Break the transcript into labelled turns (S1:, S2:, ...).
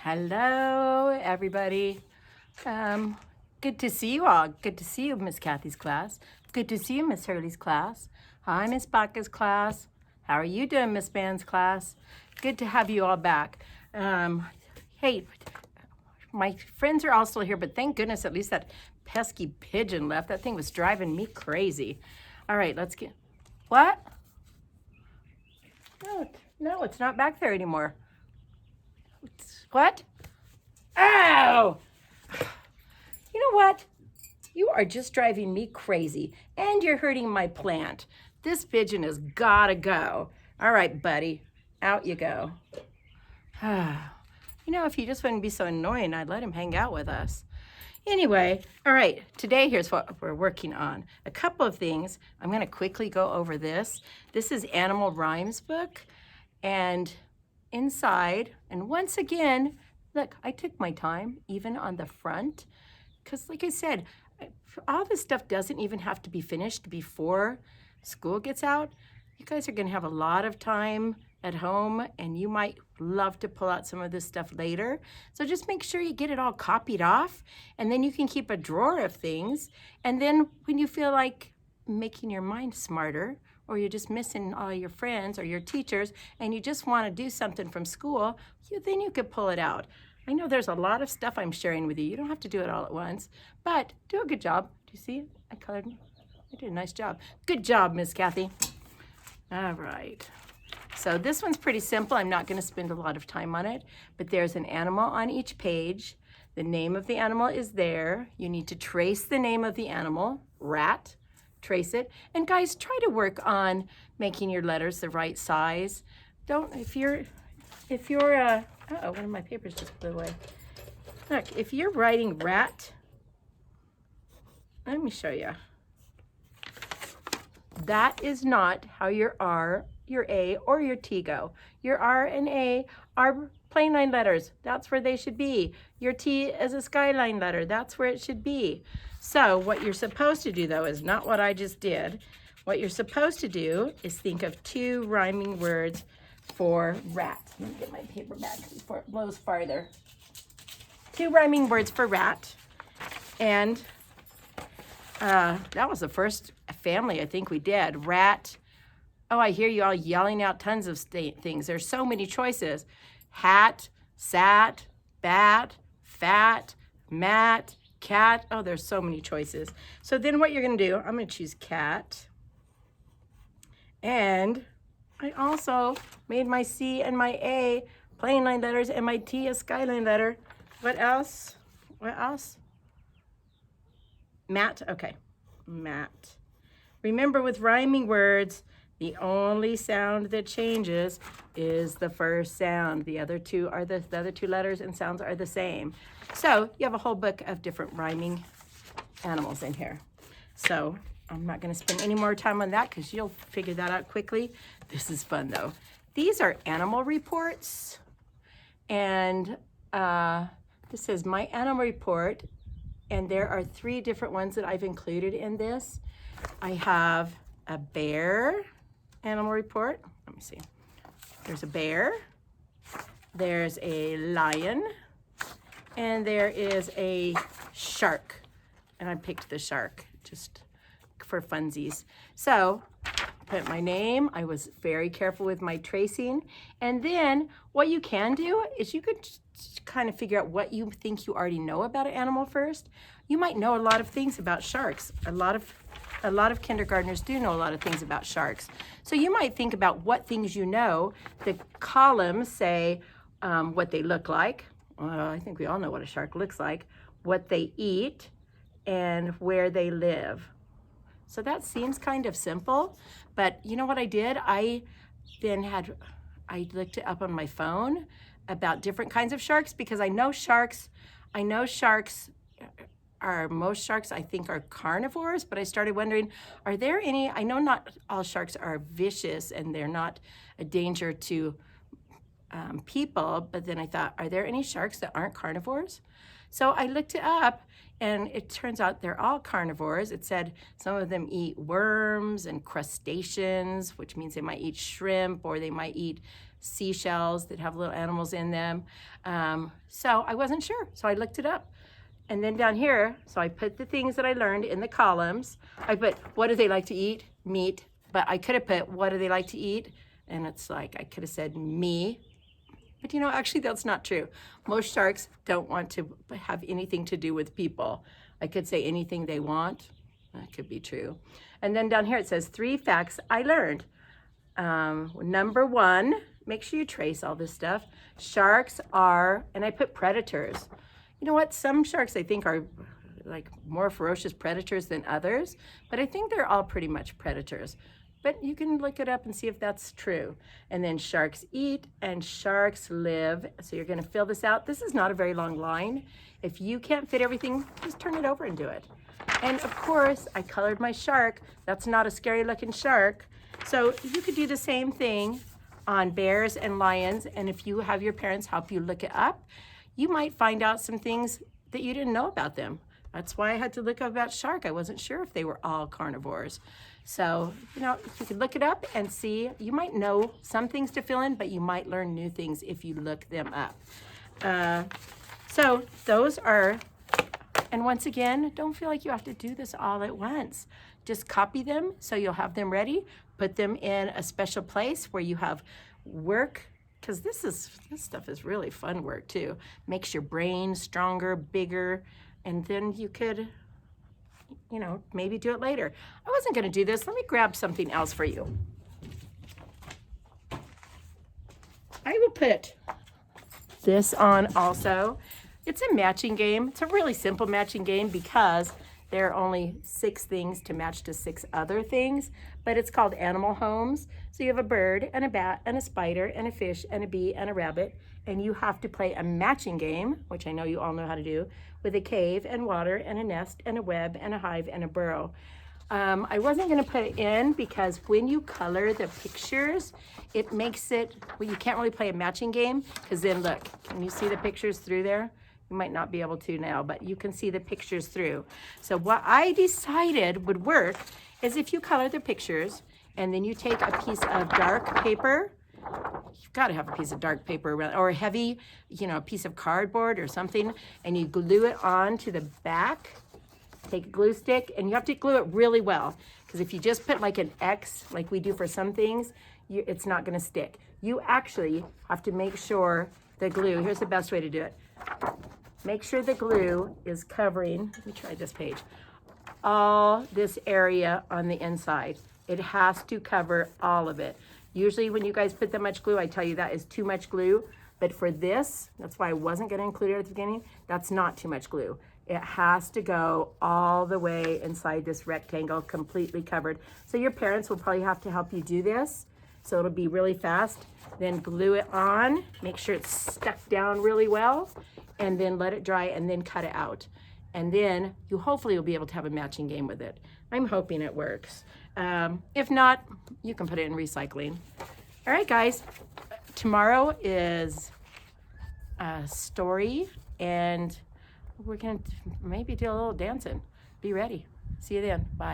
S1: Hello, everybody. Um, Good to see you all. Good to see you, Miss Kathy's class. Good to see you, Miss Hurley's class. Hi, Miss Baca's class. How are you doing, Miss Van's class? Good to have you all back. Hey, my friends are all still here, but thank goodness at least that pesky pigeon left. That thing was driving me crazy. All right, let's get. What? No, it's not back there anymore. What? Ow! You know what? You are just driving me crazy, and you're hurting my plant. This pigeon has gotta go. All right, buddy, out you go. If he just wouldn't be so annoying, I'd let him hang out with us. Anyway, all right, today here's what we're working on. A couple of things. I'm gonna quickly go over this. This is Animal Rhymes book, and inside, and once again, look, I took my time, even on the front, because like I said, all this stuff doesn't even have to be finished before school gets out. You guys are gonna have a lot of time at home, and you might love to pull out some of this stuff later. So just make sure you get it all copied off, and then you can keep a drawer of things. And then when you feel like making your mind smarter, or you're just missing all your friends or your teachers, and you just want to do something from school, then you could pull it out. I know there's a lot of stuff I'm sharing with you. You don't have to do it all at once, but do a good job. Do you see? I did a nice job. Good job, Miss Kathy. All right. So this one's pretty simple. I'm not going to spend a lot of time on it, but there's an animal on each page. The name of the animal is there. You need to trace the name of the animal, rat, trace it. And guys, try to work on making your letters the right size. If you're uh-oh, one of my papers just blew away. Look, if you're writing rat, let me show you. That is not how your R, your A, or your T go. Your R and A are plain line letters. That's where they should be. Your T is a skyline letter. That's where it should be. So what you're supposed to do, though, is not what I just did. What you're supposed to do is think of two rhyming words for rat. Let me get my paper back before it blows farther. Two rhyming words for rat. And that was the first family I think we did. Rat. Oh, I hear you all yelling out tons of things. There's so many choices. Hat, sat, bat, fat, mat, cat. Oh, there's so many choices. So then what you're going to do, I'm going to choose cat. And I also made my C and my A plain line letters and my T a skyline letter. What else? What else? Mat. Okay. Mat. Remember, with rhyming words, the only sound that changes is the first sound. The other two letters and sounds are the same. So you have a whole book of different rhyming animals in here. So I'm not going to spend any more time on that because you'll figure that out quickly. This is fun, though. These are animal reports. And this is my animal report. And there are 3 different ones that I've included in this. I have a bear animal report. Let me see. There's a bear. There's a lion. And there is a shark. And I picked the shark just for funsies. So put my name. I was very careful with my tracing. And then what you can do is you could kind of figure out what you think you already know about an animal first. You might know a lot of things about sharks. A lot of kindergartners do know a lot of things about sharks. So you might think about what things you know. The columns say what they look like. I think we all know what a shark looks like. What they eat and where they live. So that seems kind of simple, but you know what I did? I looked it up on my phone about different kinds of sharks because most sharks I think are carnivores, but I started wondering, are there any, I know not all sharks are vicious and they're not a danger to people, but then I thought, are there any sharks that aren't carnivores? So I looked it up, and it turns out they're all carnivores. It said some of them eat worms and crustaceans, which means they might eat shrimp or they might eat seashells that have little animals in them. So I wasn't sure, so I looked it up. And then down here, so I put the things that I learned in the columns. I put, what do they like to eat? Meat. But I could have put, what do they like to eat? And it's like, I could have said me. But you know, actually that's not true. Most sharks don't want to have anything to do with people. I could say anything they want. That could be true. And then down here it says 3 facts I learned. Number 1, make sure you trace all this stuff. Sharks are, and I put predators. You know what? Some sharks I think are like more ferocious predators than others, but I think they're all pretty much predators. But you can look it up and see if that's true. And then sharks eat and sharks live. So you're gonna fill this out. This is not a very long line. If you can't fit everything, just turn it over and do it. And of course, I colored my shark. That's not a scary looking shark. So you could do the same thing on bears and lions. And if you have your parents help you look it up, you might find out some things that you didn't know about them. That's why I had to look up about shark. I wasn't sure if they were all carnivores. So, you know, you could look it up and see. You might know some things to fill in, but you might learn new things if you look them up. So those are, and once again, don't feel like you have to do this all at once. Just copy them so you'll have them ready. Put them in a special place where you have work, because this stuff is really fun work too. Makes your brain stronger, bigger, and then you could, you know, maybe do it later. I wasn't gonna do this. Let me grab something else for you. I will put this on also. It's a matching game. It's a really simple matching game because there are only 6 things to match to 6 other things, but it's called Animal Homes. So you have a bird and a bat and a spider and a fish and a bee and a rabbit, and you have to play a matching game, which I know you all know how to do, with a cave and water and a nest and a web and a hive and a burrow. I wasn't gonna put it in because when you color the pictures, it makes it, well, you can't really play a matching game because then look, can you see the pictures through there? You might not be able to now, but you can see the pictures through. So what I decided would work is if you color the pictures and then you take a piece of dark paper, you've got to have a piece of dark paper around, or a heavy, you know, piece of cardboard or something, and you glue it on to the back. Take a glue stick, and you have to glue it really well, because if you just put like an X, like we do for some things, it's not going to stick. You actually have to make sure the glue, here's the best way to do it. Make sure the glue is covering, let me try this page, all this area on the inside. It has to cover all of it. Usually when you guys put that much glue, I tell you that is too much glue. But for this, that's why I wasn't going to include it at the beginning, that's not too much glue. It has to go all the way inside this rectangle, completely covered. So your parents will probably have to help you do this. So it'll be really fast. Then glue it on, make sure it's stuck down really well, and then let it dry and then cut it out. And then you hopefully will be able to have a matching game with it. I'm hoping it works. If not, you can put it in recycling. All right, guys, tomorrow is a story, and we're gonna maybe do a little dancing. Be ready. See you then. Bye.